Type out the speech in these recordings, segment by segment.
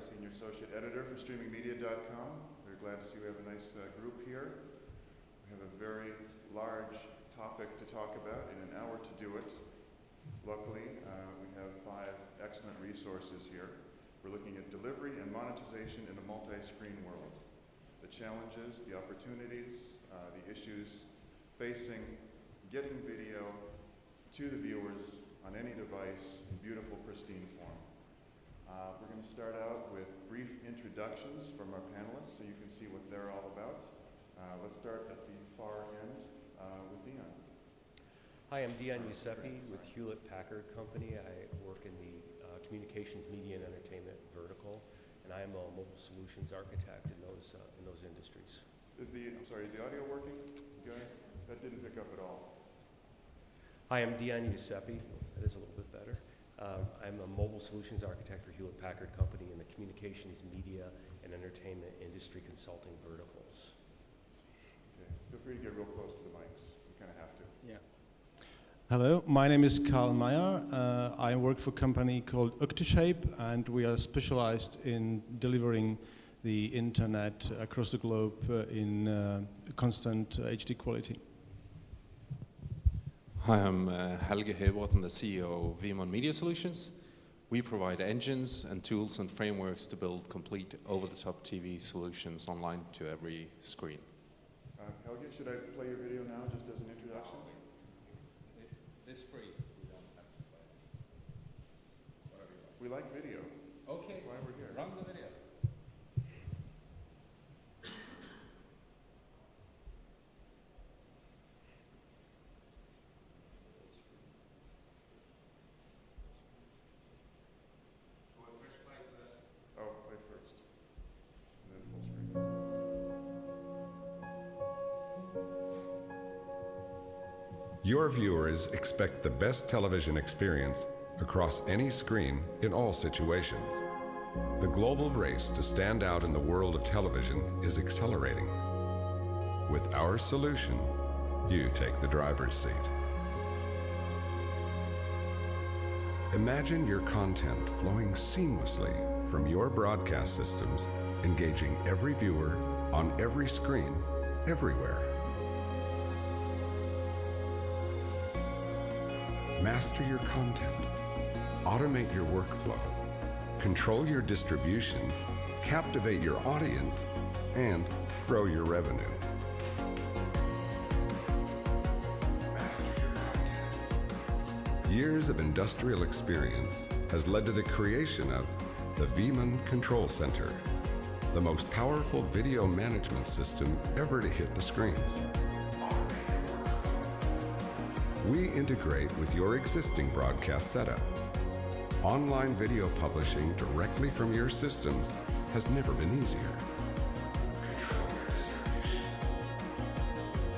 Senior Associate Editor for StreamingMedia.com. We're glad to see we have a nice group here. We have a very large topic to talk about in an hour to do it. Luckily, we have 5 excellent resources here. We're looking at delivery and monetization in a multi-screen world. The challenges, the opportunities, the issues facing getting video to the viewers on any device in beautiful, pristine form. We're going to start out with brief introductions from our panelists so you can see what they're all about. Let's start at the far end with Dion. Hi, I'm Dion Giuseppe with Hewlett Packard Company. I work in the communications, media, and entertainment vertical, and I am a mobile solutions architect in those industries. Is the audio working, you guys? That didn't pick up at all. Hi, I'm Dion Giuseppe. That is a little bit better. I'm a mobile solutions architect for Hewlett Packard Company in the communications, media, and entertainment industry consulting verticals. Okay, feel free to get real close to the mics. You kind of have to. Yeah. Hello, my name is Karl Meyer. I work for a company called Octoshape, and we are specialized in delivering the internet across the globe in constant HD quality. Hi, I'm Helge Høybråten, the CEO of Vemon Media Solutions. We provide engines and tools and frameworks to build complete over-the-top TV solutions online to every screen. Helge, should I play your video now just as an introduction? It's free. We don't have to play it. Whatever you like. We like video. Okay. That's why we're here. Run the video. Oh, play first. And then full screen. Your viewers expect the best television experience across any screen in all situations. The global race to stand out in the world of television is accelerating. With our solution, you take the driver's seat. Imagine your content flowing seamlessly from your broadcast systems, engaging every viewer on every screen, everywhere. Master your content, automate your workflow, control your distribution, captivate your audience, and grow your revenue. Years of industrial experience has led to the creation of the Vemon Control Center, the most powerful video management system ever to hit the screens. We integrate with your existing broadcast setup. Online video publishing directly from your systems has never been easier.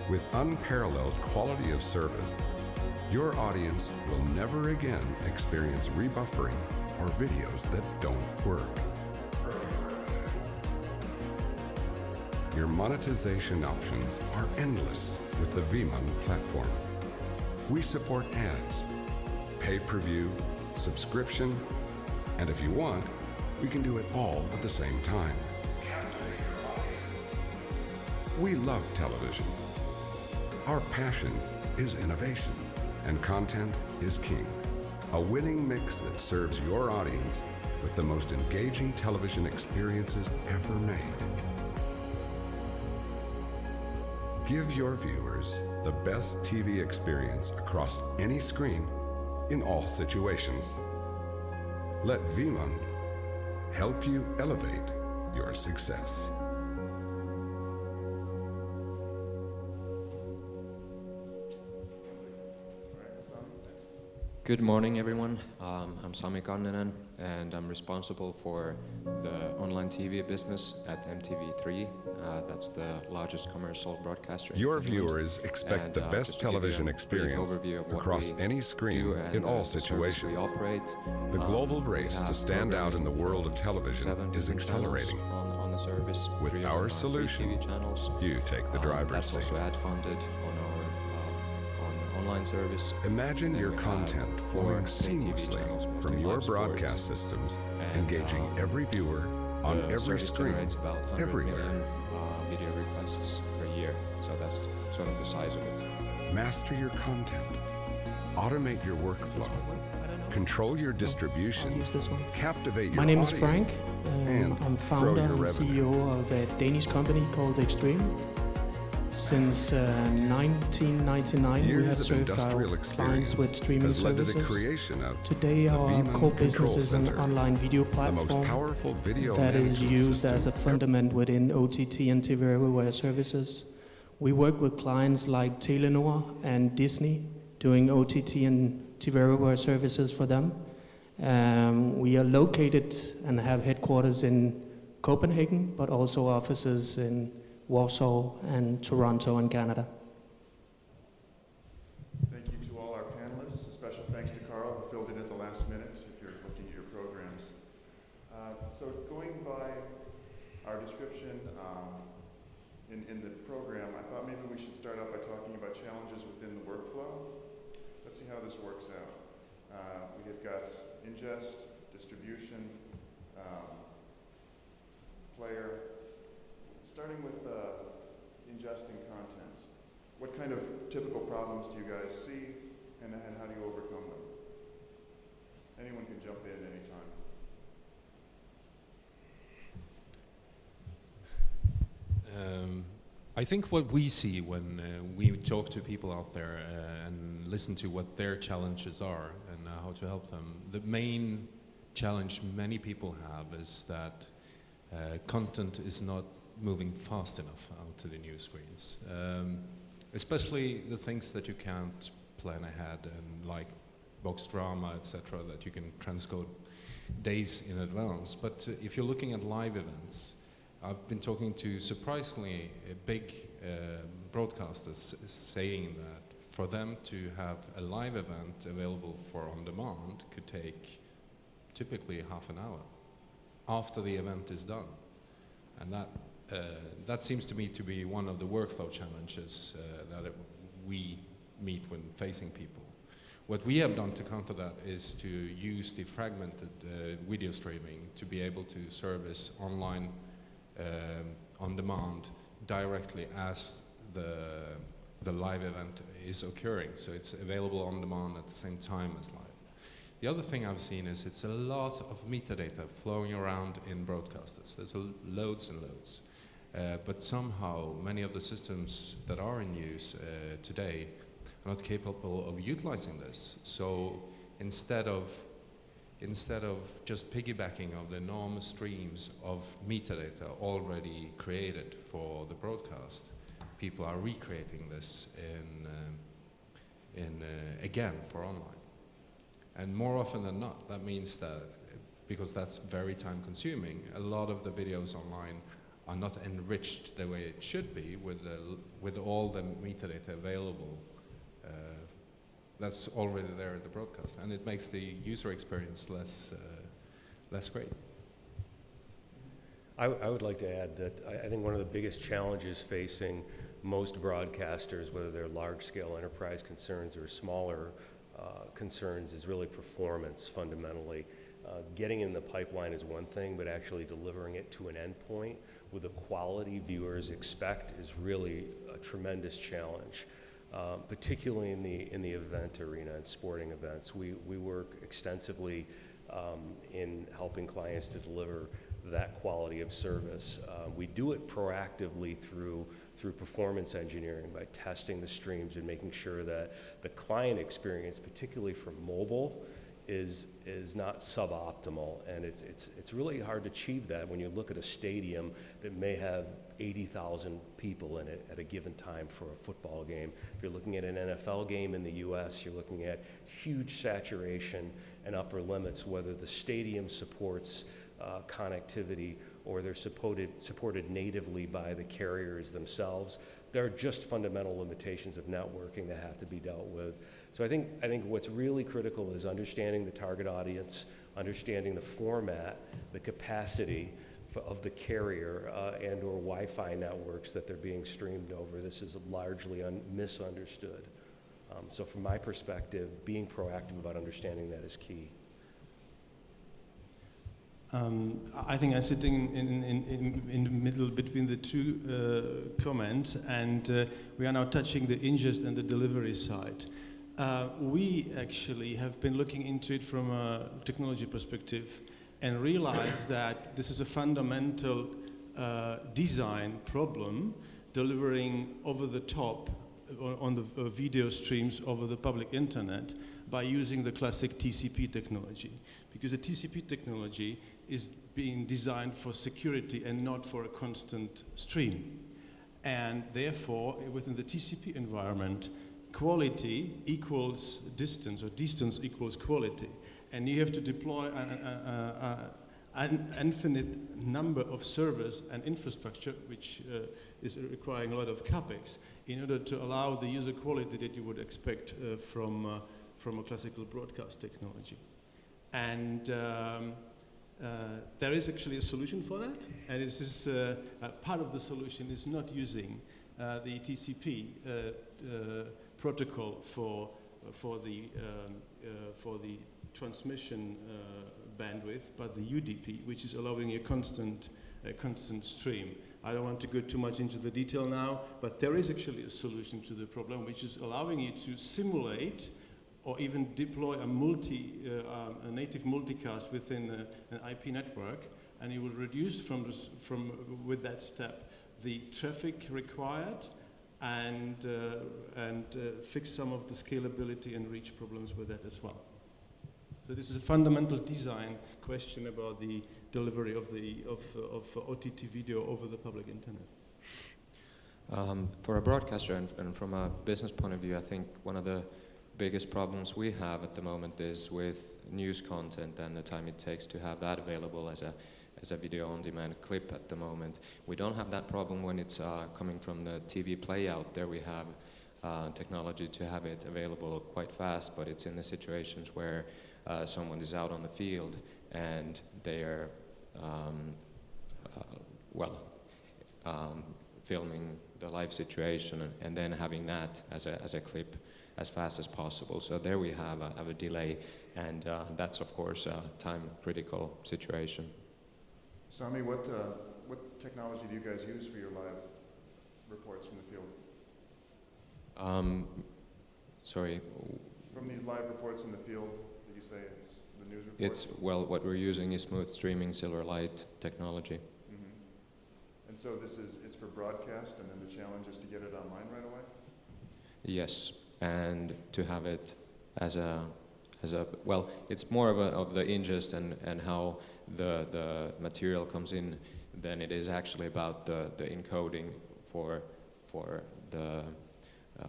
With unparalleled quality of service, your audience will never again experience rebuffering or videos that don't work. Your monetization options are endless with the Vemon platform. We support ads, pay-per-view, subscription, and if you want, we can do it all at the same time. We love television. Our passion is innovation, and content is king. A winning mix that serves your audience with the most engaging television experiences ever made. Give your viewers the best TV experience across any screen in all situations. Let Vemon help you elevate your success. Good morning, everyone. I'm Sami Kanninen, and I'm responsible for the online TV business at MTV3. That's the largest commercial broadcaster. Your viewers expect the best television experience across any screen in all situations. The global race to stand out in the world of television is accelerating. On the service. With our solution, you take the driver's seat. That's also ad-funded on our online service. Imagine your content flowing seamlessly from your broadcast systems, engaging every viewer On The every service screen, generates about 100 everywhere. million video requests per year, so that's sort of the size of it. Master your content. Automate your workflow. Control your distribution. I'll use this one. Captivate your My name is audience, Frank. and I'm grow founder your and revenue. CEO of a Danish company called Extreme. Since 1999, we Years have of served our industrial clients with streaming has led to services. the creation of Today, the our Veeam core Control business is an Center, online video the most platform powerful video that is management used as a system fundament within OTT and TV everywhere services. We work with clients like Telenor and Disney, doing OTT and TV everywhere services for them. We are located and have headquarters in Copenhagen, but also offices in Warsaw and Toronto in Canada. Thank you to all our panelists. A special thanks to Carl, who filled in at the last minute if you're looking at your programs. So going by our description in the program, I thought maybe we should start out by talking about challenges within the workflow. Let's see how this works out. We have got ingest, distribution, player. Starting with ingesting content, what kind of typical problems do you guys see, and how do you overcome them? Anyone can jump in anytime. I think what we see when we talk to people out there and listen to what their challenges are and how to help them, the main challenge many people have is that content is not moving fast enough out to the new screens. Especially the things that you can't plan ahead, and like box drama, etc., that you can transcode days in advance. But if you're looking at live events, I've been talking to surprisingly big broadcasters saying that for them to have a live event available for on demand could take typically half an hour after the event is done. And that seems to me to be one of the workflow challenges that we meet when facing people. What we have done to counter that is to use the fragmented video streaming to be able to service online on demand directly as the live event is occurring. So it's available on demand at the same time as live. The other thing I've seen is it's a lot of metadata flowing around in broadcasters. There's loads and loads. But somehow many of the systems that are in use today are not capable of utilizing this. So instead of just piggybacking of the enormous streams of metadata already created for the broadcast, people are recreating this again for online. And more often than not, that means that, because that's very time consuming, a lot of the videos online are not enriched the way it should be with all the metadata available that's already there in the broadcast, and it makes the user experience less great. I would like to add that I think one of the biggest challenges facing most broadcasters, whether they're large-scale enterprise concerns or smaller concerns, is really performance fundamentally. Getting in the pipeline is one thing, but actually delivering it to an endpoint with the quality viewers expect is really a tremendous challenge. Particularly in the event arena and sporting events. We work extensively in helping clients to deliver that quality of service. We do it proactively through performance engineering by testing the streams and making sure that the client experience, particularly for mobile, is not suboptimal, and it's really hard to achieve that when you look at a stadium that may have 80,000 people in it at a given time for a football game. If you're looking at an NFL game in the US, you're looking at huge saturation and upper limits, whether the stadium supports connectivity or they're supported natively by the carriers themselves. There are just fundamental limitations of networking that have to be dealt with. So I think what's really critical is understanding the target audience, understanding the format, the capacity of the carrier and or Wi-Fi networks that they're being streamed over. This is largely misunderstood. So from my perspective, being proactive about understanding that is key. I think I'm sitting in the middle between the two comments, and we are now touching the ingest and the delivery side. We actually have been looking into it from a technology perspective and realized that this is a fundamental design problem, delivering over the top on the video streams over the public internet by using the classic TCP technology. Because the TCP technology is being designed for security and not for a constant stream. And therefore, within the TCP environment, quality equals distance, or distance equals quality. And you have to deploy an infinite number of servers and infrastructure, which is requiring a lot of capex, in order to allow the user quality that you would expect from a classical broadcast technology. And there is actually a solution for that, and this is part of the solution is not using the TCP protocol for the transmission bandwidth, but the UDP, which is allowing a constant stream. I don't want to go too much into the detail now, but there is actually a solution to the problem, which is allowing you to simulate or even deploy a native multicast within an IP network, and you will reduce with that step the traffic required and fix some of the scalability and reach problems with that as well. So this is a fundamental design question about the delivery of OTT video over the public internet. For a broadcaster and from a business point of view, I think one of the biggest problems we have at the moment is with news content and the time it takes to have that available as a video-on-demand clip at the moment. We don't have that problem when it's coming from the TV playout. There we have technology to have it available quite fast, but it's in the situations where someone is out on the field and they are filming the live situation and then having that as a clip as fast as possible. So there we have a delay, and that's of course a time-critical situation. Sami, what technology do you guys use for your live reports from the field? Sorry. From these live reports in the field, did you say it's the news reports? What we're using is smooth streaming silver light technology. Mm-hmm. And so it's for broadcast, and then the challenge is to get it online right away? Yes, and to have it as a it's more of the ingest and how the material comes in than it is actually about the encoding for the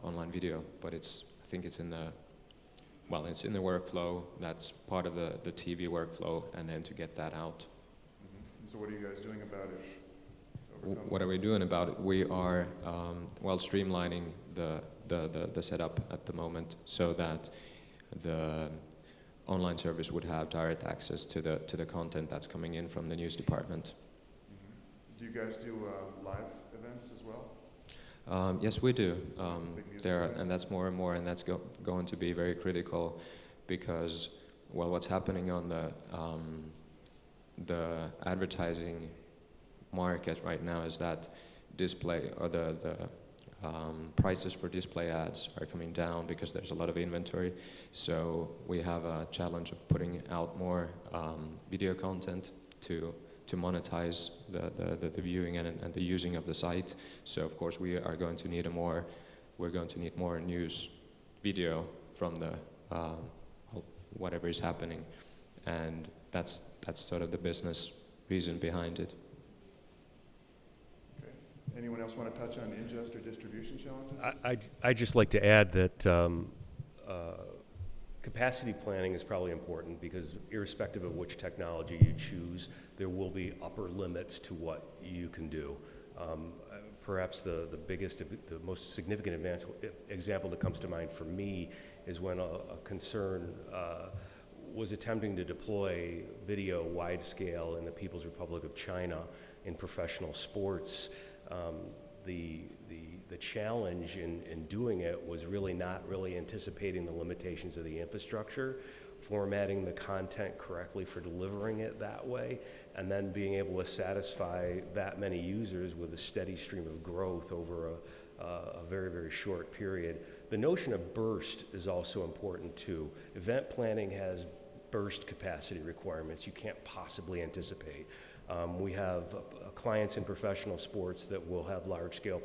online video. But I think it's in the workflow. That's part of the TV workflow, and then to get that out. Mm-hmm. And so what are you guys doing about it? What are we doing about it? We are streamlining the setup at the moment so that the online service would have direct access to the content that's coming in from the news department. Mm-hmm. Do you guys do live events as well? Yes, we do. Events? And that's more and more, and that's going to be very critical because, what's happening on the advertising market right now is that display or the prices for display ads are coming down because there's a lot of inventory. So we have a challenge of putting out more video content to monetize the viewing and the using of the site. So of course we are going to need more news video from the whatever is happening, and that's sort of the business reason behind it. Anyone else want to touch on ingest or distribution challenges? I'd just like to add that capacity planning is probably important because irrespective of which technology you choose, there will be upper limits to what you can do. Perhaps the biggest, the most significant example that comes to mind for me is when a concern was attempting to deploy video wide scale in the People's Republic of China in professional sports. The challenge in doing it was really not anticipating the limitations of the infrastructure formatting the content correctly for delivering it that way, and then being able to satisfy that many users with a steady stream of growth over a very, very short period. The notion of burst is also important too. Event planning has burst capacity requirements you can't possibly anticipate. We have clients in professional sports that will have large-scale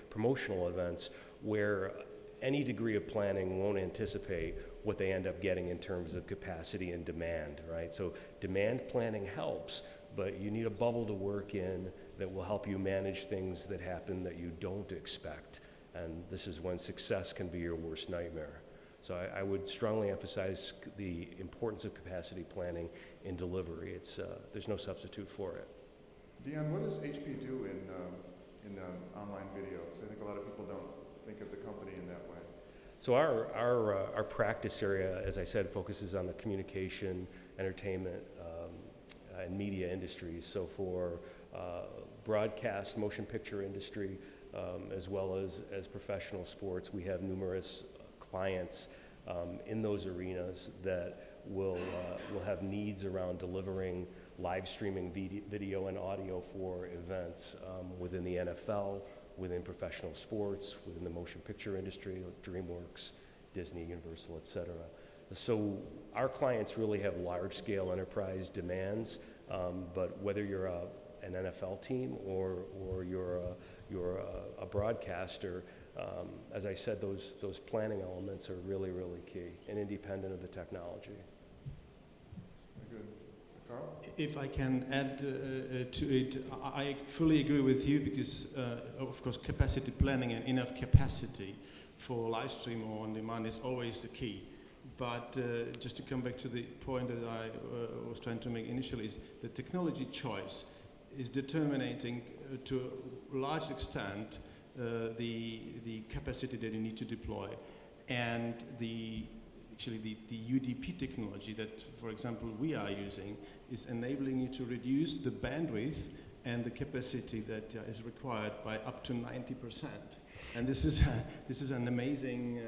promotional events where any degree of planning won't anticipate what they end up getting in terms of capacity and demand, right? So demand planning helps, but you need a bubble to work in that will help you manage things that happen that you don't expect. And this is when success can be your worst nightmare. So I would strongly emphasize the importance of capacity planning in delivery. There's no substitute for it. Dion, what does HP do in online video? Because I think a lot of people don't think of the company in that way. So our practice area, as I said, focuses on the communication, entertainment, and media industries. So for broadcast, motion picture industry, as well as professional sports, we have numerous clients in those arenas that will have needs around delivering live streaming video and audio for events within the NFL, within professional sports, within the motion picture industry, like DreamWorks, Disney, Universal, et cetera. So our clients really have large-scale enterprise demands, but whether you're an NFL team or you're a broadcaster, as I said, those planning elements are really, really key and independent of the technology. Very good. Carl? If I can add to it, I fully agree with you because, of course, capacity planning and enough capacity for live stream or on demand is always the key. But just to come back to the point that I was trying to make initially, is the technology choice is determining to a large extent the capacity that you need to deploy, and the UDP technology that, for example, we are using is enabling you to reduce the bandwidth and the capacity that is required by up to 90%. And this is an amazing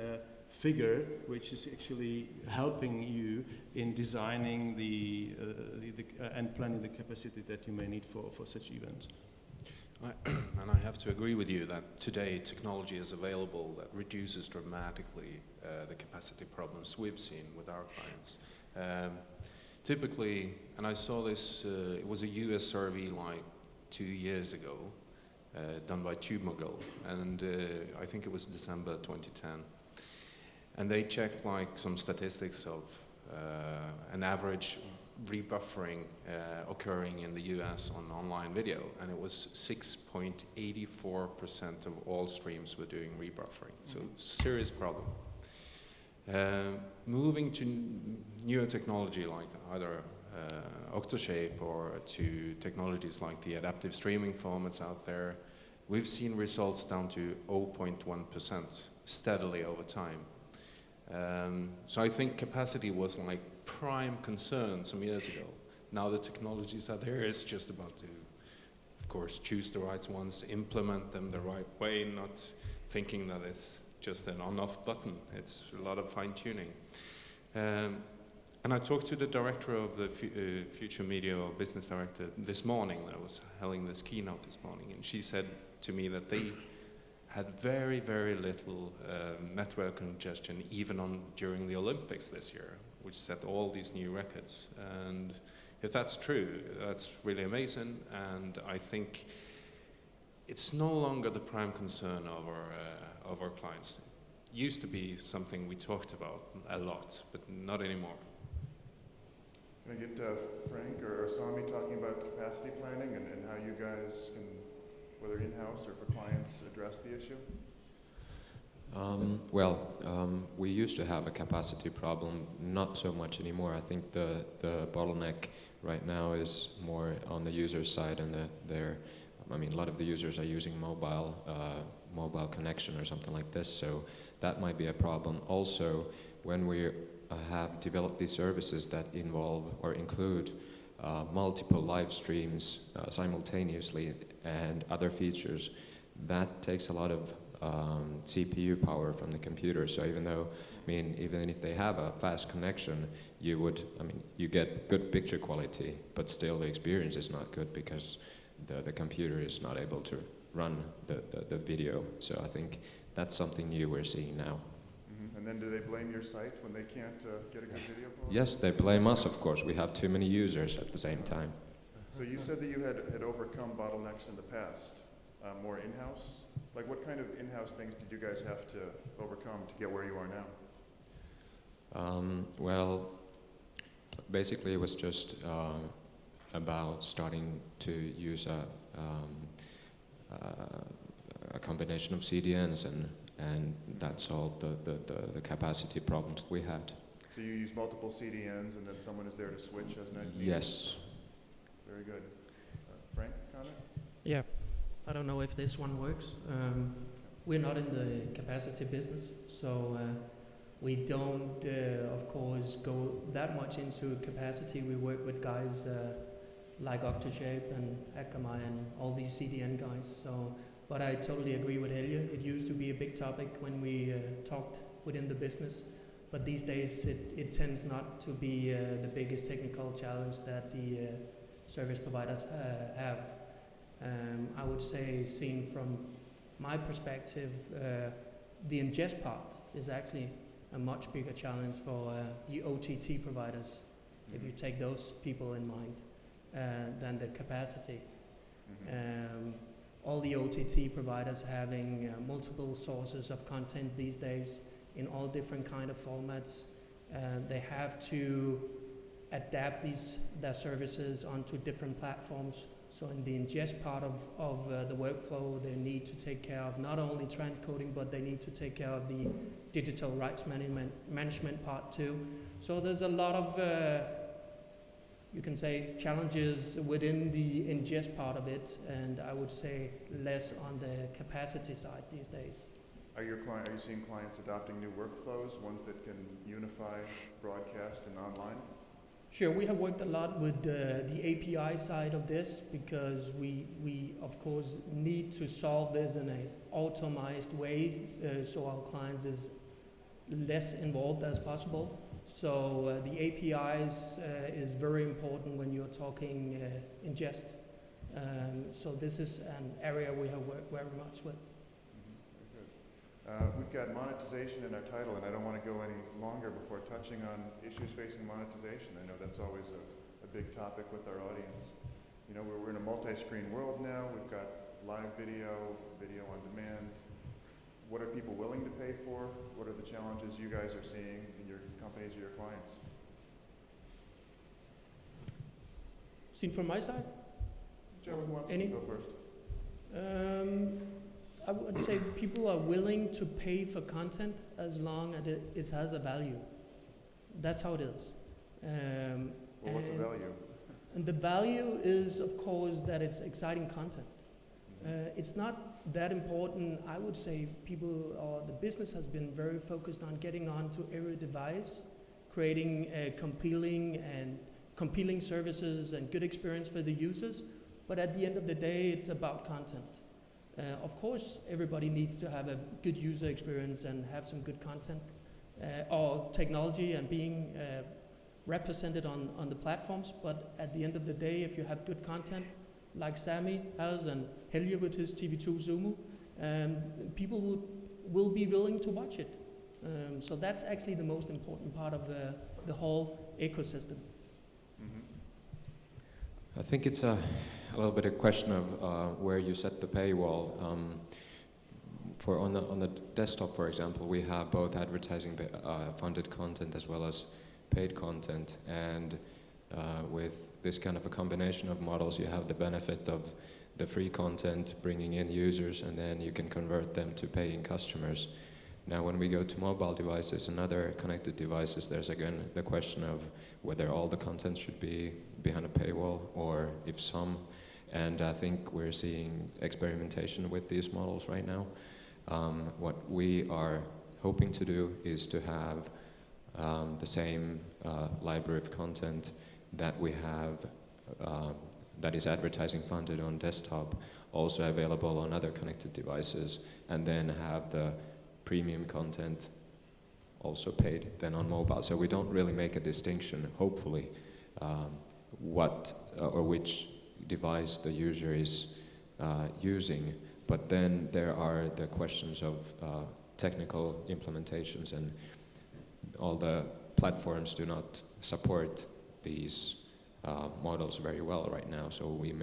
figure, which is actually helping you in designing and planning the capacity that you may need for such events. And I have to agree with you that today technology is available that reduces dramatically the capacity problems we've seen with our clients. Typically, and I saw this, it was a US survey like 2 years ago, done by TubeMogul, and I think it was December 2010. And they checked like some statistics of an average rebuffering occurring in the US on online video, and it was 6.84% of all streams were doing rebuffering. So serious problem. Moving to newer technology like either Octoshape or to technologies like the adaptive streaming formats out there, we've seen results down to 0.1% steadily over time. So I think capacity was like prime concern some years ago. Now the technologies are there, it's just about to, of course, choose the right ones, implement them the right way, not thinking that it's just an on-off button. It's a lot of fine-tuning. And I talked to the director of the Future Media, or business director, this morning. I was holding this keynote this morning, and she said to me that they had very, very little network congestion even during the Olympics this year, which set all these new records. And if that's true, that's really amazing. And I think it's no longer the prime concern of our clients. It used to be something we talked about a lot, but not anymore. Can I get Frank or Sami talking about capacity planning and how you guys can, whether in-house or for clients, address the issue? We used to have a capacity problem, not so much anymore. I think the bottleneck right now is more on the user side, and a lot of the users are using mobile connection or something like this, so that might be a problem. Also, when we have developed these services that involve or include multiple live streams simultaneously and other features, that takes a lot of CPU power from the computer. So even though, I mean, even if they have a fast connection, you get good picture quality, but still the experience is not good because the computer is not able to run the video. So I think that's something new we're seeing now. And then do they blame your site when they can't get a good video quality? Yes, they blame us, of course. We have too many users at the same time. So you said that you had overcome bottlenecks in the past, more in-house. Like what kind of in-house things did you guys have to overcome to get where you are now? Well, basically it was just about starting to use a combination of CDNs, and that solved the capacity problems we had. So you use multiple CDNs and then someone is there to switch as needed? Yes. Very good. Frank, comment? Yeah, I don't know if this one works. We're not in the capacity business, so we don't, of course, go that much into capacity. We work with guys like Octoshape and Akamai and all these CDN guys. So, but I totally agree with Helge. It used to be a big topic when we talked within the business, but these days it tends not to be the biggest technical challenge that the service providers have. I would say, seen from my perspective, the ingest part is actually a much bigger challenge for the OTT providers, if you take those people in mind, than the capacity. All the OTT providers having multiple sources of content these days in all different kind of formats. They have to adapt their services onto different platforms. So in the ingest part of the workflow, they need to take care of not only transcoding, but they need to take care of the digital rights management part too. So there's a lot of, you can say, challenges within the ingest part of it, and I would say less on the capacity side these days. Are you seeing clients adopting new workflows, ones that can unify broadcast and online? Sure, we have worked a lot with the API side of this because we of course need to solve this in an automized way so our clients is less involved as possible. So the APIs is very important when you're talking ingest. So this is an area we have worked very much with. We've got monetization in our title, and I don't want to go any longer before touching on issues facing monetization. I know that's always a big topic with our audience. You know, we're in a multi-screen world now. We've got live video, video on demand. What are people willing to pay for? What are the challenges you guys are seeing in your companies or your clients? Seen from my side? Whichever who wants to go first. I would say people are willing to pay for content as long as it has a value. That's how it is. Well, what's the value? And the value is, of course, that it's exciting content. It's not that important. I would say people or the business has been very focused on getting onto every device, creating compelling services and good experience for the users. But at the end of the day, it's about content. Of course, everybody needs to have a good user experience and have some good content or technology and being represented on the platforms. But at the end of the day, if you have good content, like Sami has and Helge with his TV2 Zumu, people will be willing to watch it. So that's actually the most important part of the whole ecosystem. I think it's a little bit a question of where you set the paywall. On the desktop, for example, we have both advertising funded content as well as paid content, and with this kind of a combination of models, you have the benefit of the free content bringing in users, and then you can convert them to paying customers. Now, when we go to mobile devices and other connected devices, there's again the question of whether all the content should be behind a paywall or if some. And I think we're seeing experimentation with these models right now. What we are hoping to do is to have the same library of content that we have that is advertising funded on desktop, also available on other connected devices, and then have the premium content also paid then on mobile. So we don't really make a distinction, hopefully, what or which device the user is using. But then there are the questions of technical implementations, and all the platforms do not support these models very well right now, so we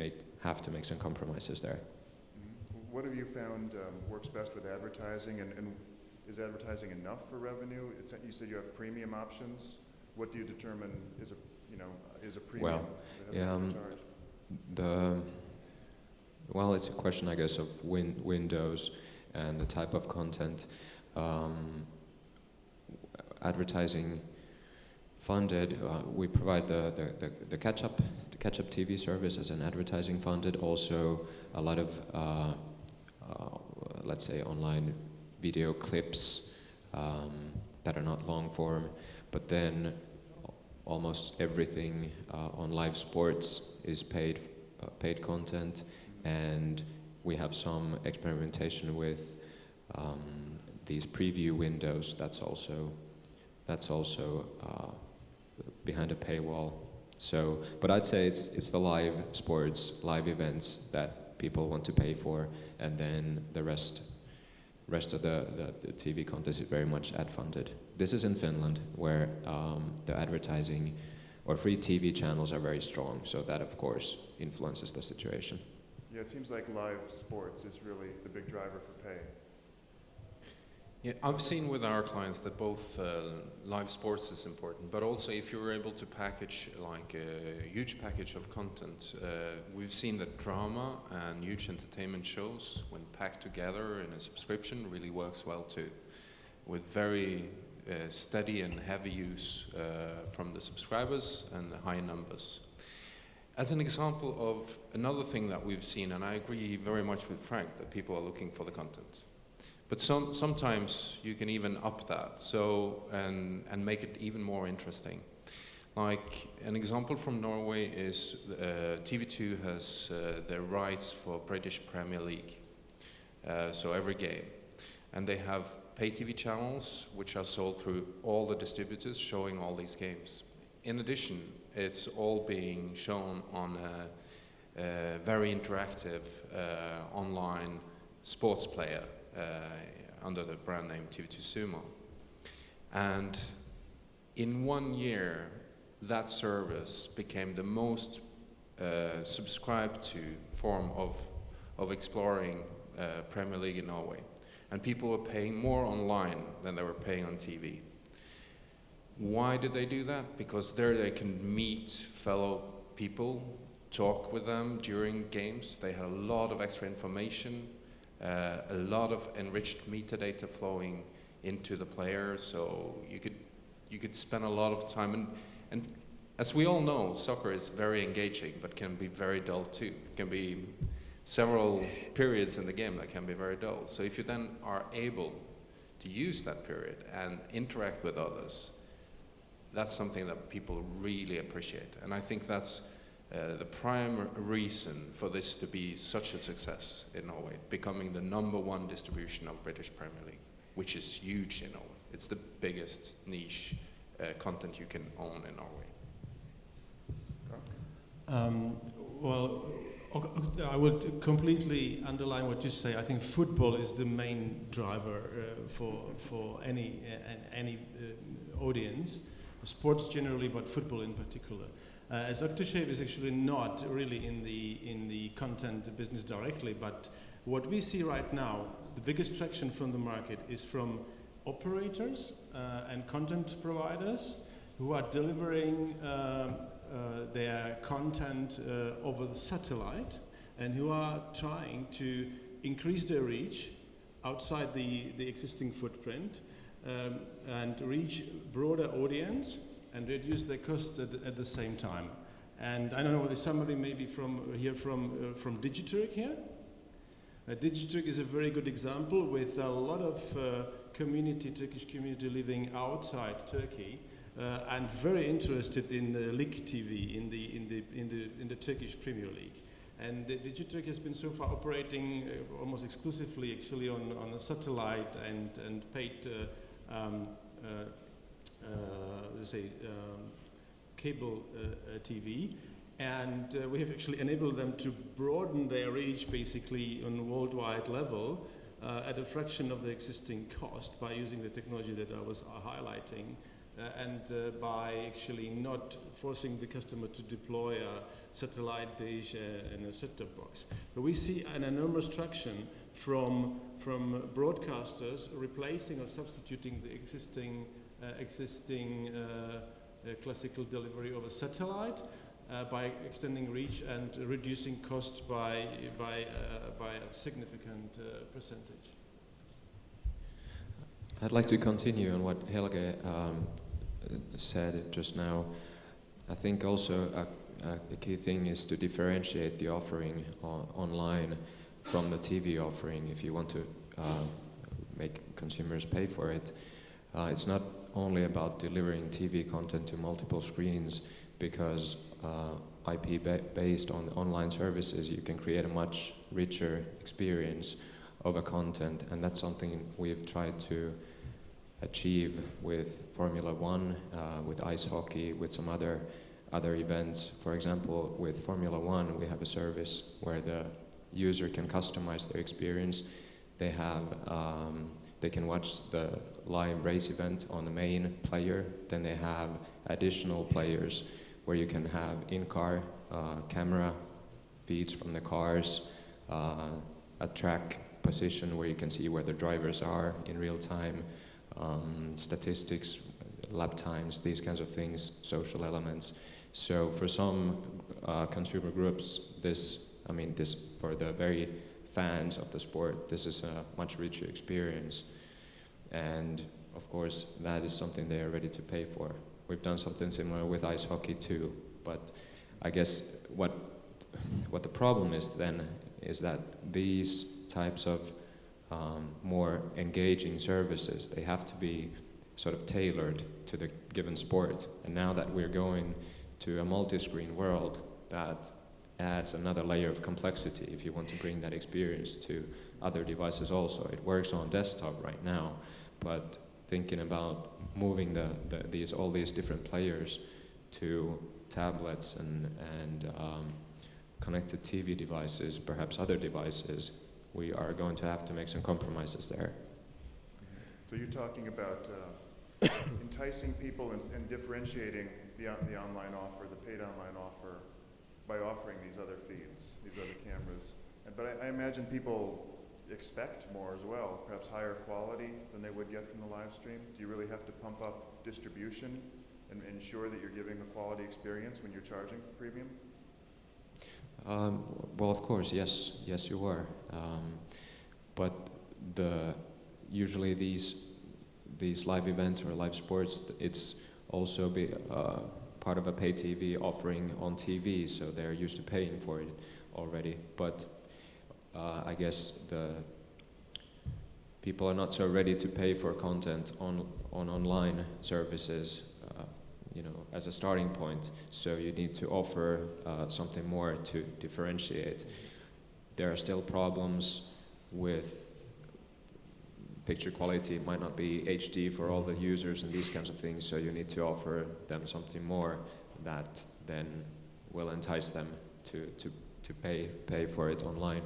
have to make some compromises there. Mm-hmm. What have you found works best with advertising, and is advertising enough for revenue? You said you have premium options. What do you determine is a premium? Well, well, it's a question, I guess, of windows and the type of content. Advertising funded, we provide the catch-up TV service as an advertising funded. Also, a lot of let's say online video clips that are not long form, but then almost everything on live sports is paid content, and we have some experimentation with these preview windows. That's also behind a paywall. So, but I'd say it's the live sports, live events that people want to pay for, and then the rest of the TV content is very much ad funded. This is in Finland, where the advertising or free TV channels are very strong, so that of course influences the situation. Yeah, it seems like live sports is really the big driver for pay. Yeah, I've seen with our clients that both live sports is important, but also if you're able to package like a huge package of content, we've seen that drama and huge entertainment shows, when packed together in a subscription, really works well too, with very steady and heavy use from the subscribers and high numbers. As an example of another thing that we've seen, and I agree very much with Frank, that people are looking for the content. But sometimes you can even up that, so and make it even more interesting. Like an example from Norway is TV2 has their rights for British Premier League, so every game, and they have pay TV channels which are sold through all the distributors showing all these games. In addition, it's all being shown on a very interactive online sports player. Under the brand name TV2 Sumo. And in 1 year, that service became the most subscribed to form of exploring Premier League in Norway. And people were paying more online than they were paying on TV. Why did they do that? Because there they can meet fellow people, talk with them during games. They had a lot of extra information. A lot of enriched metadata flowing into the player, so you could spend a lot of time. And as we all know, soccer is very engaging, but can be very dull too. It can be several periods in the game that can be very dull. So if you then are able to use that period and interact with others, that's something that people really appreciate. And I think that's the prime reason for this to be such a success in Norway, becoming the #1 distribution of British Premier League, which is huge in Norway. It's the biggest niche content you can own in Norway. Well, I would completely underline what you say. I think football is the main driver for any audience, sports generally, but football in particular. As Octoshape is actually not really in the content business directly, but what we see right now, the biggest traction from the market is from operators and content providers who are delivering their content over the satellite, and who are trying to increase their reach outside the existing footprint and reach broader audience and reduce their costs at the same time. And I don't know, there's somebody maybe from Digiturk here? Digiturk is a very good example, with a lot of Turkish community living outside Turkey, and very interested in Lig TV, in the Turkish Premier League. And the Digitrick has been so far operating almost exclusively actually on a satellite and paid cable TV. And we have actually enabled them to broaden their reach basically on a worldwide level at a fraction of the existing cost by using the technology that I was highlighting. And by actually not forcing the customer to deploy a satellite dish and a set-top box. But we see an enormous traction from broadcasters replacing or substituting the existing classical delivery over satellite by extending reach and reducing cost by a significant percentage. I'd like to continue on what Helge said just now. I think also a key thing is to differentiate the offering online from the TV offering if you want to make consumers pay for it. It's not only about delivering TV content to multiple screens, because IP-based on online services, you can create a much richer experience of a content, and that's something we've tried to achieve with Formula One, with ice hockey, with some other events. For example, with Formula One, we have a service where the user can customize their experience. They can watch the live race event on the main player. Then they have additional players where you can have in-car camera feeds from the cars, a track position where you can see where the drivers are in real time, statistics, lap times, these kinds of things, social elements. So for some consumer groups, this for the very fans of the sport, this is a much richer experience. And of course, that is something they are ready to pay for. We've done something similar with ice hockey too, but I guess what the problem is then is that these types of more engaging services, they have to be sort of tailored to the given sport. And now that we're going to a multi-screen world, that adds another layer of complexity if you want to bring that experience to other devices also. It works on desktop right now, but thinking about moving all these different players to tablets and connected TV devices, perhaps other devices, we are going to have to make some compromises there. So you're talking about enticing people and differentiating the online offer, the paid online offer, by offering these other feeds, these other cameras. But I imagine people expect more as well, perhaps higher quality than they would get from the live stream. Do you really have to pump up distribution and ensure that you're giving a quality experience when you're charging premium? Well, of course, yes, you are. But usually these live events or live sports, it's also part of a pay TV offering on TV, so they're used to paying for it already. But I guess the people are not so ready to pay for content on online services, as a starting point. So you need to offer something more to differentiate. There are still problems with picture quality. It might not be HD for all the users and these kinds of things. So you need to offer them something more that then will entice them to pay for it online.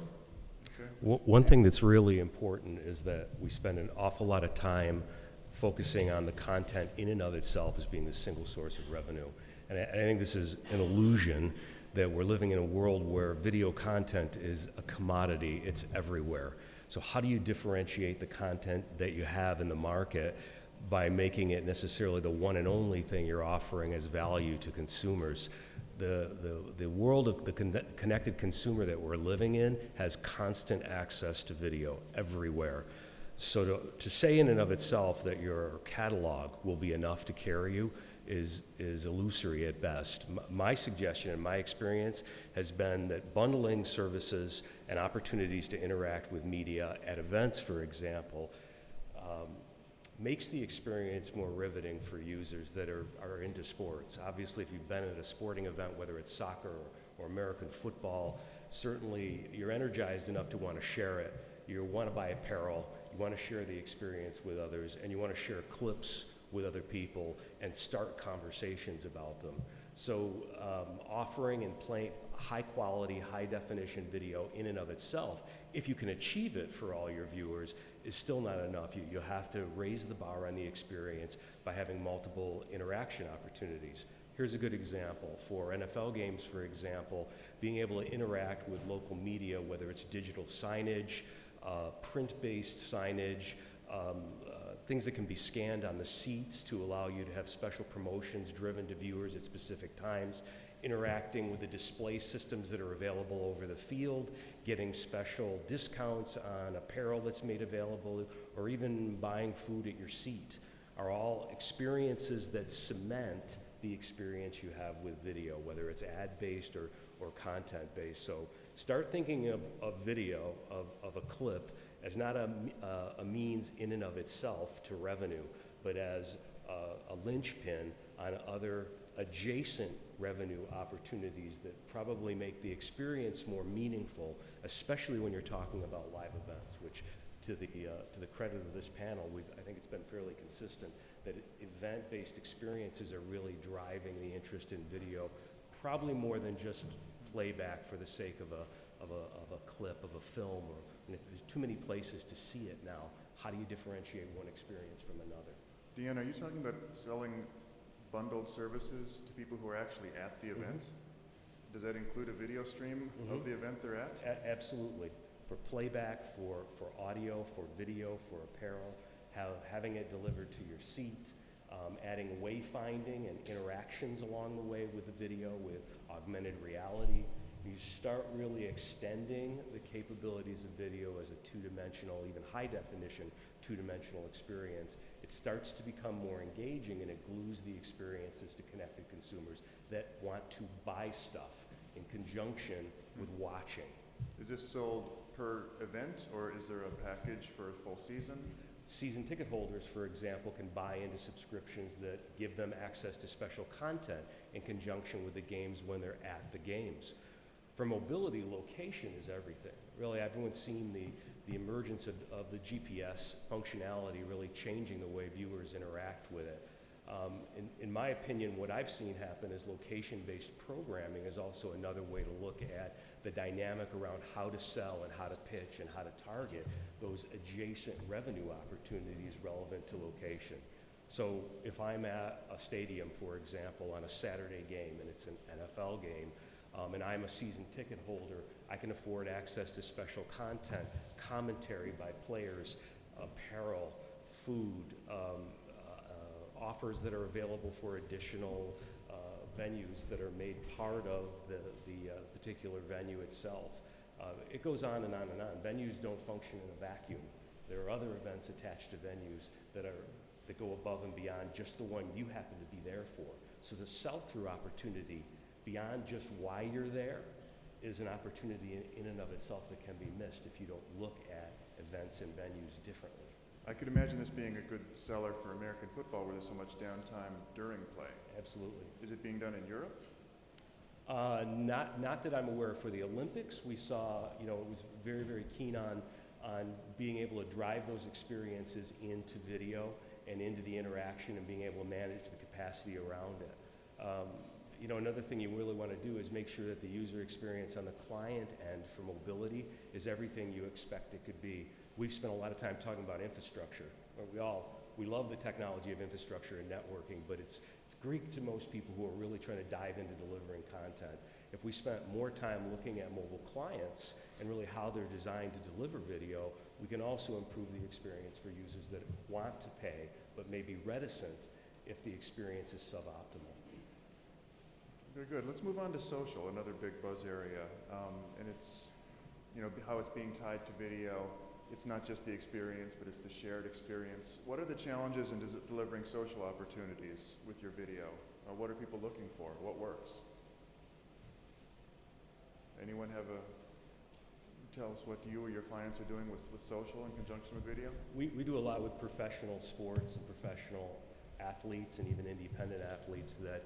Okay. One thing that's really important is that we spend an awful lot of time focusing on the content in and of itself as being the single source of revenue. And I think this is an illusion that we're living in a world where video content is a commodity. It's everywhere. So how do you differentiate the content that you have in the market by making it necessarily the one and only thing you're offering as value to consumers? The world of the connected consumer that we're living in has constant access to video everywhere. So to say in and of itself that your catalog will be enough to carry you is illusory at best. My suggestion and my experience has been that bundling services and opportunities to interact with media at events, for example, makes the experience more riveting for users that are into sports. Obviously, if you've been at a sporting event, whether it's soccer or American football, certainly you're energized enough to want to share it. You want to buy apparel, you want to share the experience with others, and you want to share clips with other people and start conversations about them. So offering and playing high quality, high definition video in and of itself, if you can achieve it for all your viewers, is still not enough. You have to raise the bar on the experience by having multiple interaction opportunities. Here's a good example. For NFL games, for example, being able to interact with local media, whether it's digital signage, print-based signage, things that can be scanned on the seats to allow you to have special promotions driven to viewers at specific times, interacting with the display systems that are available over the field, getting special discounts on apparel that's made available, or even buying food at your seat, are all experiences that cement the experience you have with video, whether it's ad-based or content-based. So start thinking of video, of a clip, as not a means in and of itself to revenue, but as a linchpin on other adjacent revenue opportunities that probably make the experience more meaningful, especially when you're talking about live events, which to the credit of this panel, I think it's been fairly consistent that event-based experiences are really driving the interest in video, probably more than just playback for the sake of a clip of a film, or there's too many places to see it now. How do you differentiate one experience from another? Deanne, are you talking about selling bundled services to people who are actually at the event? Does that include a video stream of the event they're at? Absolutely. For playback, for audio, for video, for apparel, having it delivered to your seat, adding wayfinding and interactions along the way with the video with augmented reality. You start really extending the capabilities of video as a two-dimensional, even high-definition two-dimensional experience. It starts to become more engaging, and it glues the experiences to connected consumers that want to buy stuff in conjunction with watching. Is this sold per event, or is there a package for a full season? Season ticket holders, for example, can buy into subscriptions that give them access to special content in conjunction with the games when they're at the games. For mobility, location is everything. Really, everyone's seen the emergence of the GPS functionality really changing the way viewers interact with it. In my opinion, what I've seen happen is location-based programming is also another way to look at the dynamic around how to sell and how to pitch and how to target those adjacent revenue opportunities relevant to location. So if I'm at a stadium, for example, on a Saturday game and it's an NFL game, and I'm a season ticket holder, I can afford access to special content, commentary by players, apparel, food, offers that are available for additional venues that are made part of the particular venue itself. It goes on and on and on. Venues don't function in a vacuum. There are other events attached to venues that go above and beyond just the one you happen to be there for. So the sell-through opportunity beyond just why you're there is an opportunity in and of itself that can be missed if you don't look at events and venues differently. I could imagine this being a good seller for American football where there's so much downtime during play. Absolutely. Is it being done in Europe? Not that I'm aware. For the Olympics, we saw, it was very, very keen on being able to drive those experiences into video and into the interaction and being able to manage the capacity around it. Another thing you really want to do is make sure that the user experience on the client end for mobility is everything you expect it could be. We've spent a lot of time talking about infrastructure. We love the technology of infrastructure and networking, but it's Greek to most people who are really trying to dive into delivering content. If we spent more time looking at mobile clients and really how they're designed to deliver video, we can also improve the experience for users that want to pay but may be reticent if the experience is suboptimal. Very good. Let's move on to social, another big buzz area. And it's, how it's being tied to video. It's not just the experience, but it's the shared experience. What are the challenges in delivering social opportunities with your video? What are people looking for? What works? Anyone tell us what you or your clients are doing with social in conjunction with video? We do a lot with professional sports and professional athletes and even independent athletes that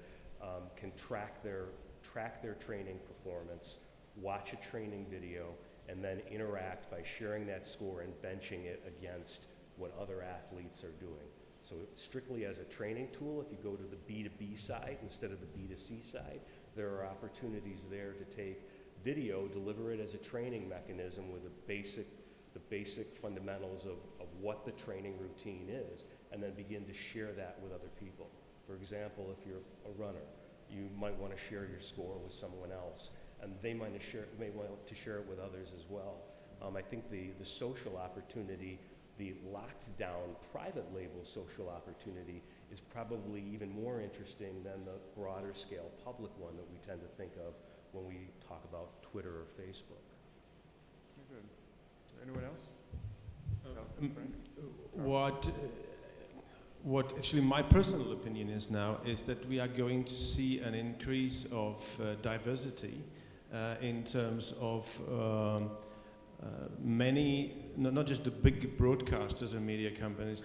can track their track their training performance, watch a training video, and then interact by sharing that score and benching it against what other athletes are doing. So strictly as a training tool, if you go to the B2B side instead of the B2C side, there are opportunities there to take video, deliver it as a training mechanism with the basic fundamentals of what the training routine is, and then begin to share that with other people. For example, if you're a runner, you might want to share your score with someone else, and they may want to share it with others as well. I think the social opportunity, the locked down private label social opportunity, is probably even more interesting than the broader scale public one that we tend to think of when we talk about Twitter or Facebook. Very good. Anyone else? Frank? What actually my personal opinion is now is that we are going to see an increase of diversity in terms of many, not just the big broadcasters and media companies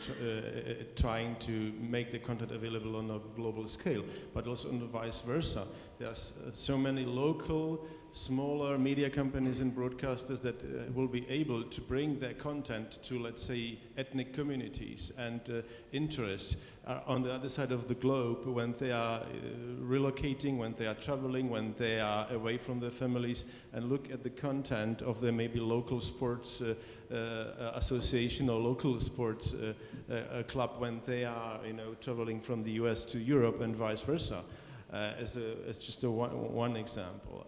trying to make the content available on a global scale, but also on the vice versa. There's so many local, smaller media companies and broadcasters that will be able to bring their content to, let's say, ethnic communities and interests on the other side of the globe when they are relocating, when they are traveling, when they are away from their families, and look at the content of their maybe local sports association or local sports club when they are, traveling from the US to Europe and vice versa. As just one example.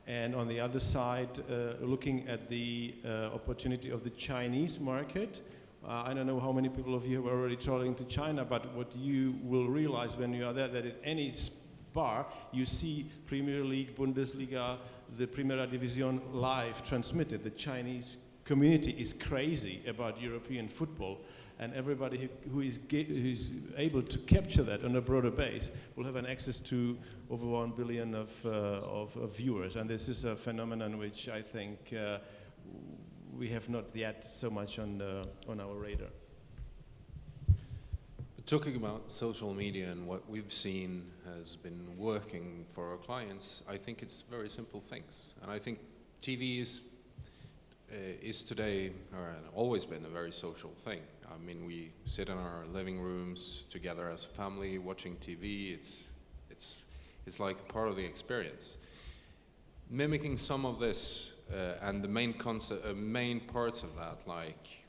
And on the other side, looking at the opportunity of the Chinese market, I don't know how many people of you are already traveling to China, but what you will realize when you are there, that at any bar, you see Premier League, Bundesliga, the Primera Division live transmitted. The Chinese community is crazy about European football. And everybody who's able to capture that on a broader base will have an access to over 1 billion of viewers. And this is a phenomenon which I think we have not yet so much on our radar. Talking about social media and what we've seen has been working for our clients, I think it's very simple things. And I think TV is today, or always been, a very social thing. I mean, we sit in our living rooms together as a family watching TV. It's like part of the experience. Mimicking some of this and the main parts of that, like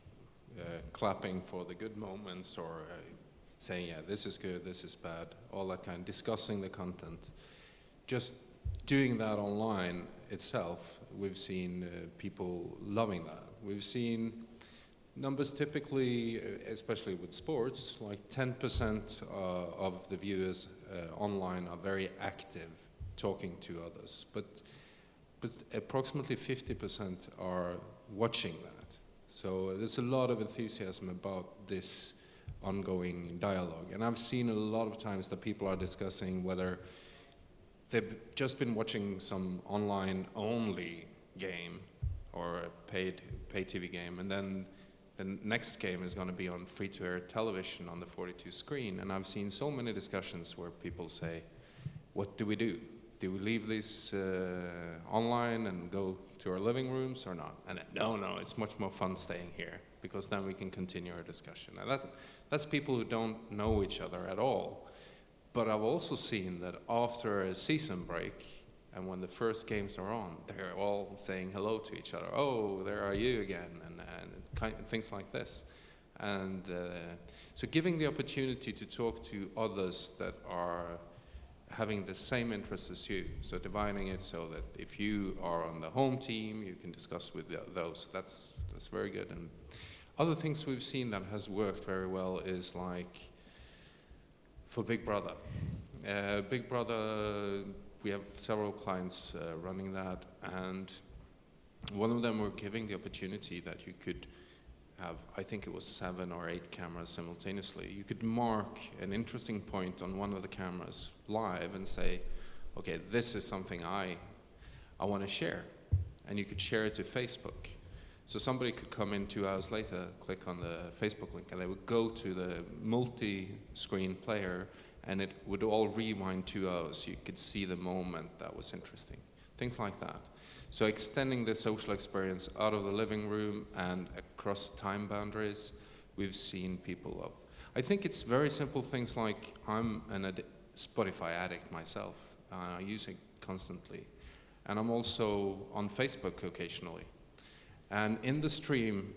clapping for the good moments or saying, yeah, this is good, this is bad, all that kind, discussing the content. Just doing that online itself, we've seen people loving that. We've seen numbers typically, especially with sports, like 10% of the viewers online are very active, talking to others, but approximately 50% are watching that. So there's a lot of enthusiasm about this ongoing dialogue. And I've seen a lot of times that people are discussing whether they've just been watching some online-only game or a paid TV game, and then the next game is going to be on free-to-air television on the 42 screen. And I've seen so many discussions where people say, what do we do? Do we leave this online and go to our living rooms or not? And no, it's much more fun staying here, because then we can continue our discussion. And that's people who don't know each other at all. But I've also seen that after a season break, and when the first games are on, they're all saying hello to each other. Oh, there are you again, and things like this. And so giving the opportunity to talk to others that are having the same interests as you, so dividing it so that if you are on the home team, you can discuss with those. That's very good. And other things we've seen that has worked very well is like for Big Brother. Big Brother, we have several clients running that, and one of them were giving the opportunity that you could have, I think it was 7 or 8 cameras simultaneously. You could mark an interesting point on one of the cameras live and say, okay, this is something I want to share. And you could share it to Facebook. So somebody could come in 2 hours later, click on the Facebook link, and they would go to the multi-screen player and it would all rewind 2 hours. So you could see the moment that was interesting. Things like that. So extending the social experience out of the living room and across time boundaries, we've seen people love. I think it's very simple things like I'm an Spotify addict myself. I use it constantly. And I'm also on Facebook occasionally. And in the stream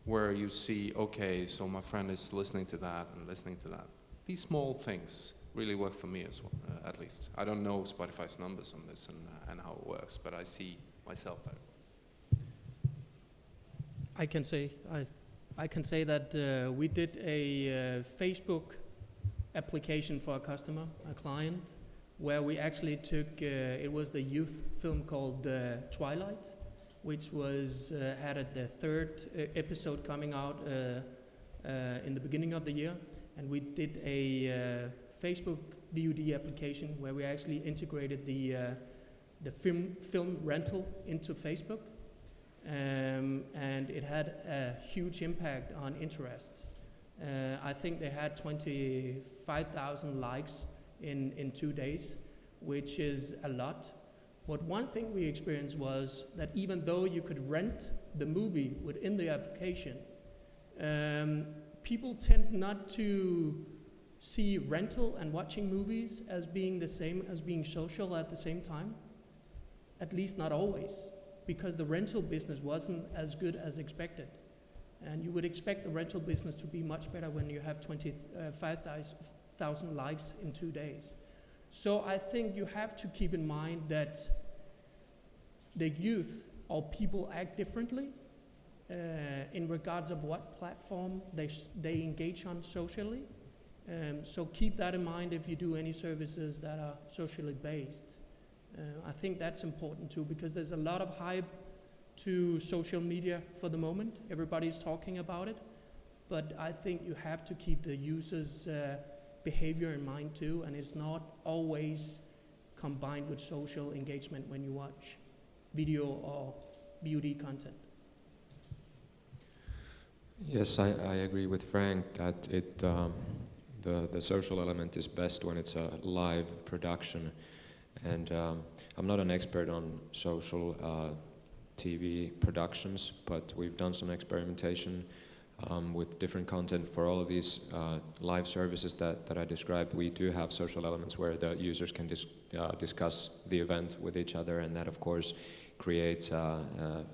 where you see, okay, so my friend is listening to that and listening to that, these small things really work for me as well, at least. I don't know Spotify's numbers on this and how it works, but I see myself there. I can say that we did a Facebook application for a customer, a client, where we actually took, it was the youth film called Twilight, which was had the third episode coming out in the beginning of the year, and we did a Facebook VOD application where we actually integrated the film rental into Facebook, and it had a huge impact on interest. I think they had 25,000 likes in 2 days, which is a lot. But one thing we experienced was that even though you could rent the movie within the application, people tend not to see rental and watching movies as being the same as being social at the same time. At least not always, because the rental business wasn't as good as expected. And you would expect the rental business to be much better when you have 25,000 likes in 2 days. So I think you have to keep in mind that the youth or people act differently in regards of what platform they engage on socially. So keep that in mind if you do any services that are socially based. I think that's important too, because there's a lot of hype to social media for the moment. Everybody's talking about it, but I think you have to keep the user's behavior in mind too, and it's not always combined with social engagement when you watch video or VOD content. Yes, I agree with Frank that the social element is best when it's a live production. And I'm not an expert on social TV productions, but we've done some experimentation with different content for all of these live services that I described. We do have social elements where the users can discuss the event with each other, and that of course creates a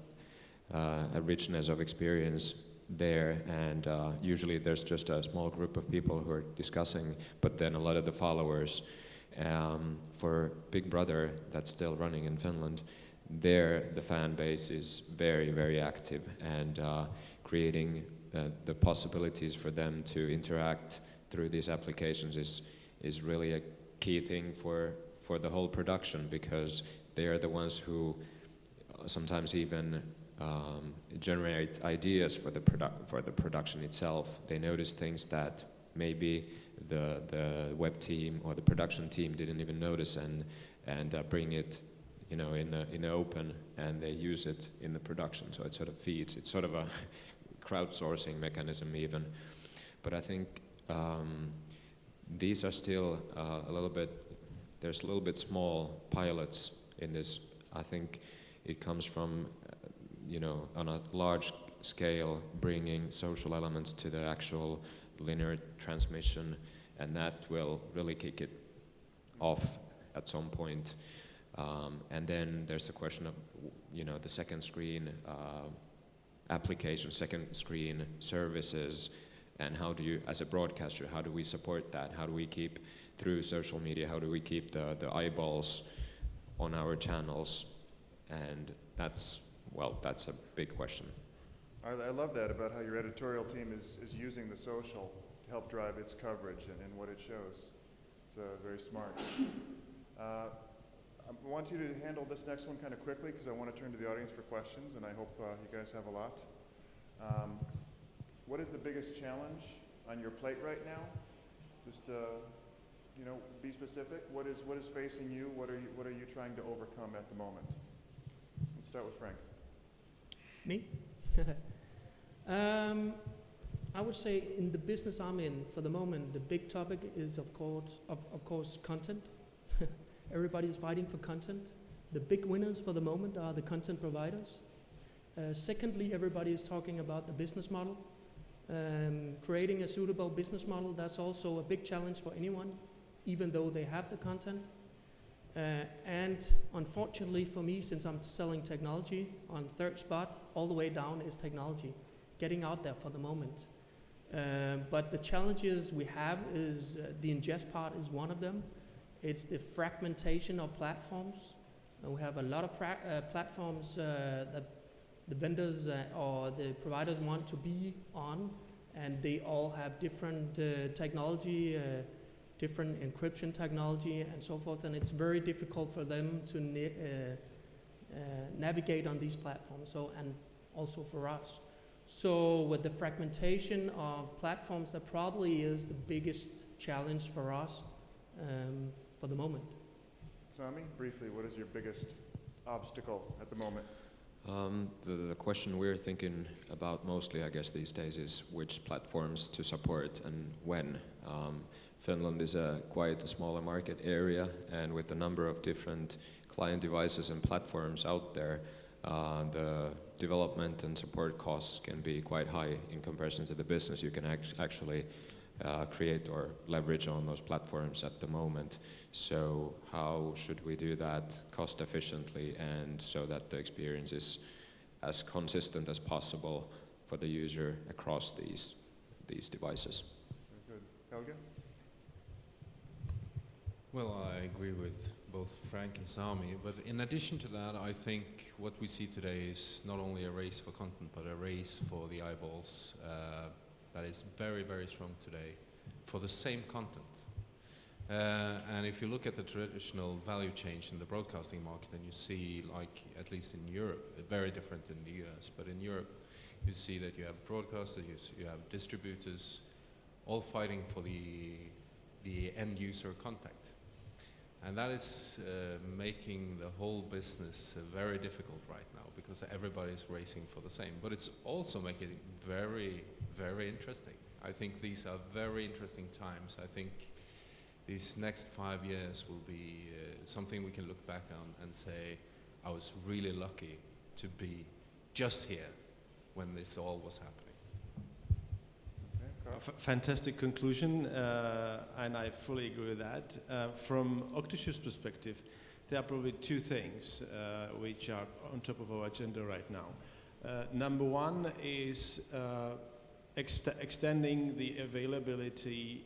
richness of experience there, and usually there's just a small group of people who are discussing, but then a lot of the followers. For Big Brother, that's still running in Finland, there the fan base is very, very active, and creating the possibilities for them to interact through these applications is really a key thing for the whole production, because they are the ones who sometimes even generate ideas for the production itself. They notice things that maybe the web team or the production team didn't even notice, and bring it, in the open, and they use it in the production. So it sort of feeds. It's sort of a crowdsourcing mechanism even. But I think these are still there's a little bit small pilots in this. I think it comes from, on a large scale, bringing social elements to the actual linear transmission, and that will really kick it off at some point. And then there's the question of, the second screen application, second screen services, and how do you, as a broadcaster, how do we support that? How do we keep, through social media, how do we keep the eyeballs on our channels? And that's a big question. I love that about how your editorial team is using the social to help drive its coverage and what it shows. It's very smart. I want you to handle this next one kind of quickly, because I want to turn to the audience for questions, and I hope you guys have a lot. What is the biggest challenge on your plate right now? Just be specific. What is facing you? What are you trying to overcome at the moment? Let's start with Frank. Me? I would say in the business I'm in for the moment, the big topic is of course content. Everybody's fighting for content. The big winners for the moment are the content providers. Secondly, everybody is talking about the business model. Creating a suitable business model, that's also a big challenge for anyone, even though they have the content. And unfortunately for me, since I'm selling technology, on third spot, all the way down is technology, getting out there for the moment. But the challenges we have is the ingest part is one of them. It's the fragmentation of platforms. We have a lot of platforms that the vendors or the providers want to be on, and they all have different technology, different encryption technology and so forth, and it's very difficult for them to navigate on these platforms, and also for us. So with the fragmentation of platforms, that probably is the biggest challenge for us for the moment. Sami, briefly, what is your biggest obstacle at the moment? The question we're thinking about mostly, I guess, these days is which platforms to support and when. Finland is quite a smaller market area, and with the number of different client devices and platforms out there, the development and support costs can be quite high in comparison to the business you can actually create or leverage on those platforms at the moment. So how should we do that cost efficiently and so that the experience is as consistent as possible for the user across these devices? Very good. Helge? Well, I agree with both Frank and Sami, but in addition to that, I think what we see today is not only a race for content, but a race for the eyeballs that is very, very strong today for the same content. And if you look at the traditional value chain in the broadcasting market, and you see, like, at least in Europe, very different in the US, but in Europe, you see that you have broadcasters, you have distributors, all fighting for the end user contact. And that is making the whole business very difficult right now because everybody's racing for the same. But it's also making it very, very interesting. I think these are very interesting times. I think these next 5 years will be something we can look back on and say, I was really lucky to be just here when this all was happening. Fantastic conclusion, and I fully agree with that. From Octoshue's perspective, there are probably two things which are on top of our agenda right now. Number one is extending the availability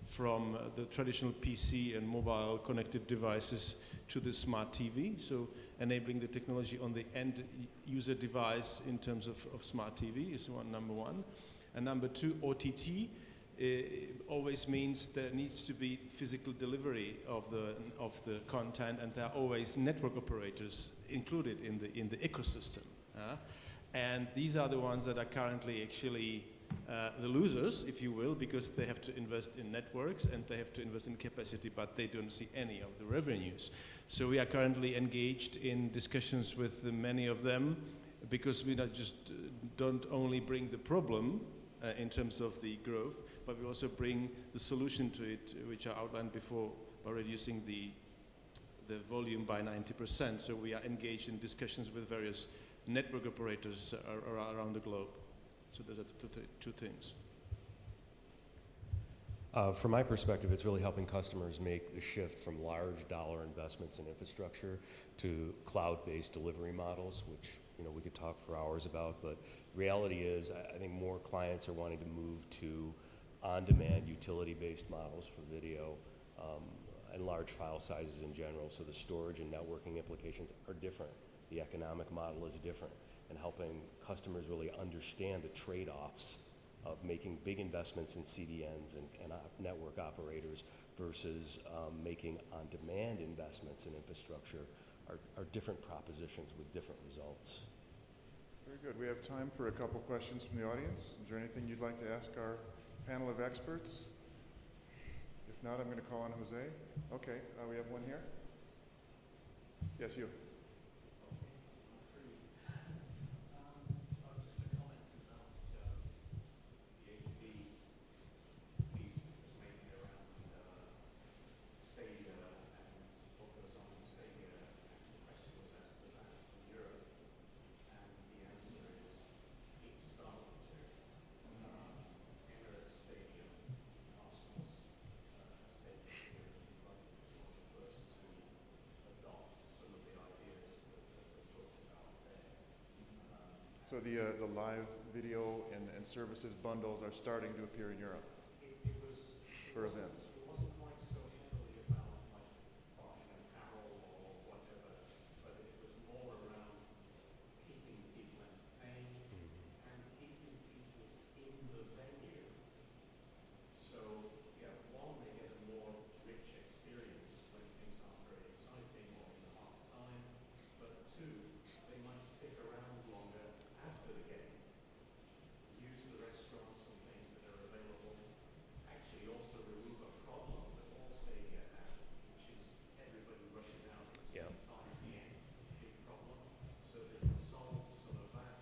from the traditional PC and mobile connected devices to the smart TV, so enabling the technology on the end user device in terms of smart TV is number one. And number two, OTT always means there needs to be physical delivery of the content, and there are always network operators included in the ecosystem. And these are the ones that are currently actually the losers, if you will, because they have to invest in networks and they have to invest in capacity, but they don't see any of the revenues. So we are currently engaged in discussions with many of them, because we don't only bring the problem in terms of the growth, but we also bring the solution to it, which I outlined before, by reducing the volume by 90%. So we are engaged in discussions with various network operators around the globe. So those are the two things. From my perspective, it's really helping customers make the shift from large dollar investments in infrastructure to cloud-based delivery models, which we could talk for hours about, but reality is I think more clients are wanting to move to on-demand utility-based models for video and large file sizes in general, so the storage and networking implications are different. The economic model is different, and helping customers really understand the trade-offs of making big investments in CDNs and network operators versus making on-demand investments in infrastructure are different propositions with different results. Very good. We have time for a couple questions from the audience. Is there anything you'd like to ask our panel of experts? If not, I'm going to call on Jose. Okay, we have one here. Yes, you. Just a comment about the So the live video and services bundles are starting to appear in Europe for events. It wasn't quite so heavily about like buying apparel or whatever, but it was more around keeping people entertained and keeping people in the venue. So, yeah, one, they get a more rich experience when things aren't very exciting or in the half time, but two, they might stick around longer after the game, use the restaurants and things that are available, actually also remove a problem that all stadia have, which is everybody rushes out at the same time at the end, big problem. So they can solve some of that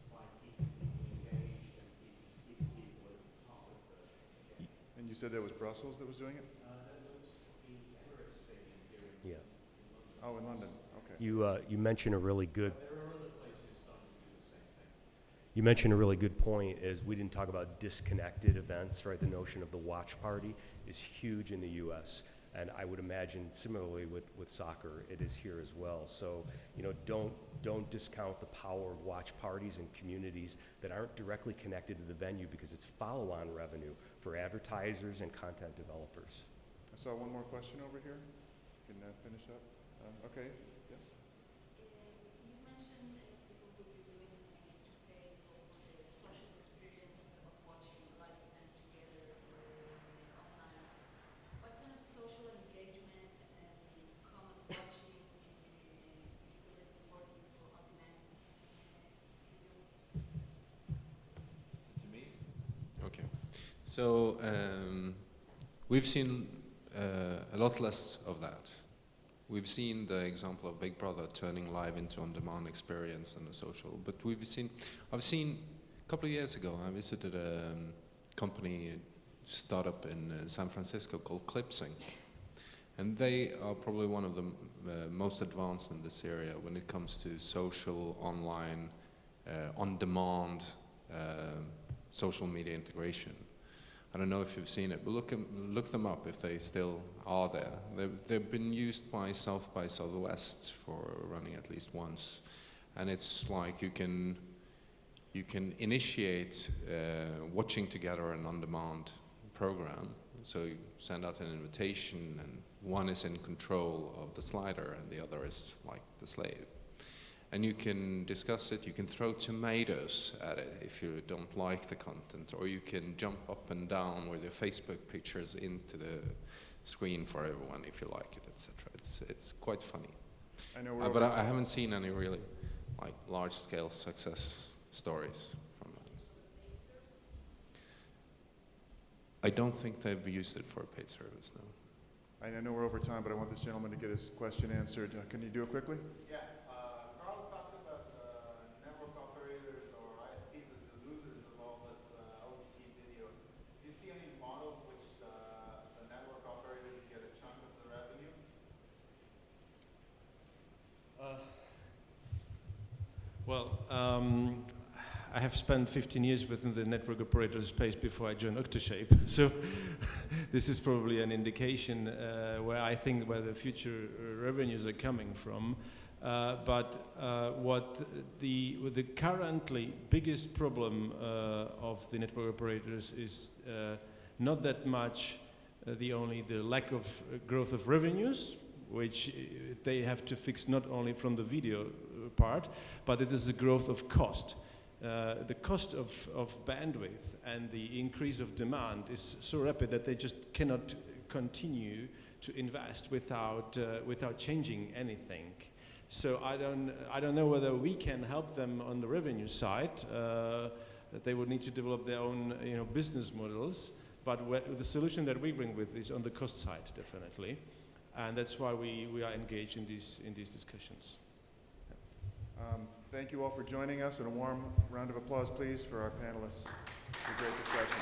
by keeping people engaged and keeping people at the top of the game. And you said that was Brussels that was doing it? That was the Emirates Stadium here in London. Oh, in London. Okay. You mentioned a really good. There are other places starting to do the same thing. You mentioned a really good point is we didn't talk about disconnected events, right? The notion of the watch party is huge in the US. And I would imagine similarly with soccer, it is here as well. So, don't discount the power of watch parties and communities that aren't directly connected to the venue because it's follow-on revenue for advertisers and content developers. I saw one more question over here. Can finish up. Okay, yes? You mentioned that people would be willing to pay for the social experience of watching a live event together online. What kind of social engagement and common watching you feel that you're working for on-demand? Is it to me? Okay. So we've seen a lot less of that. We've seen the example of Big Brother turning live into on-demand experience and the social, but I've seen a couple of years ago, I visited a company, startup in San Francisco called ClipSync, and they are probably one of the most advanced in this area when it comes to social, online, on-demand social media integration. I don't know if you've seen it, but look them up if they still are there. They've been used by South by Southwest for running at least once, and it's like you can initiate watching together an on-demand program. So you send out an invitation, and one is in control of the slider, and the other is like the slave. And you can discuss it, you can throw tomatoes at it if you don't like the content, or you can jump up and down with your Facebook pictures into the screen for everyone if you like it, etc. It's quite funny. I know But I haven't seen any really like large-scale success stories from that. I don't think they've used it for a paid service, no. I know we're over time, but I want this gentleman to get his question answered. Can you do it quickly? Yeah. Carl talked about network operators or ISPs as the losers of all this OTT video. Do you see any models which the network operators get a chunk of the revenue? I have spent 15 years within the network operator space before I joined Octoshape, so this is probably an indication where the future revenues are coming from. What the currently biggest problem of the network operators is not that much the lack of growth of revenues, which they have to fix not only from the video part, but it is the growth of cost. The cost of bandwidth and the increase of demand is so rapid that they just cannot continue to invest without changing anything. So I don't know whether we can help them on the revenue side. That they would need to develop their own business models. But the solution that we bring with is on the cost side, definitely, and that's why we are engaged in these discussions. Thank you all for joining us, and a warm round of applause, please, for our panelists. It was a great discussion.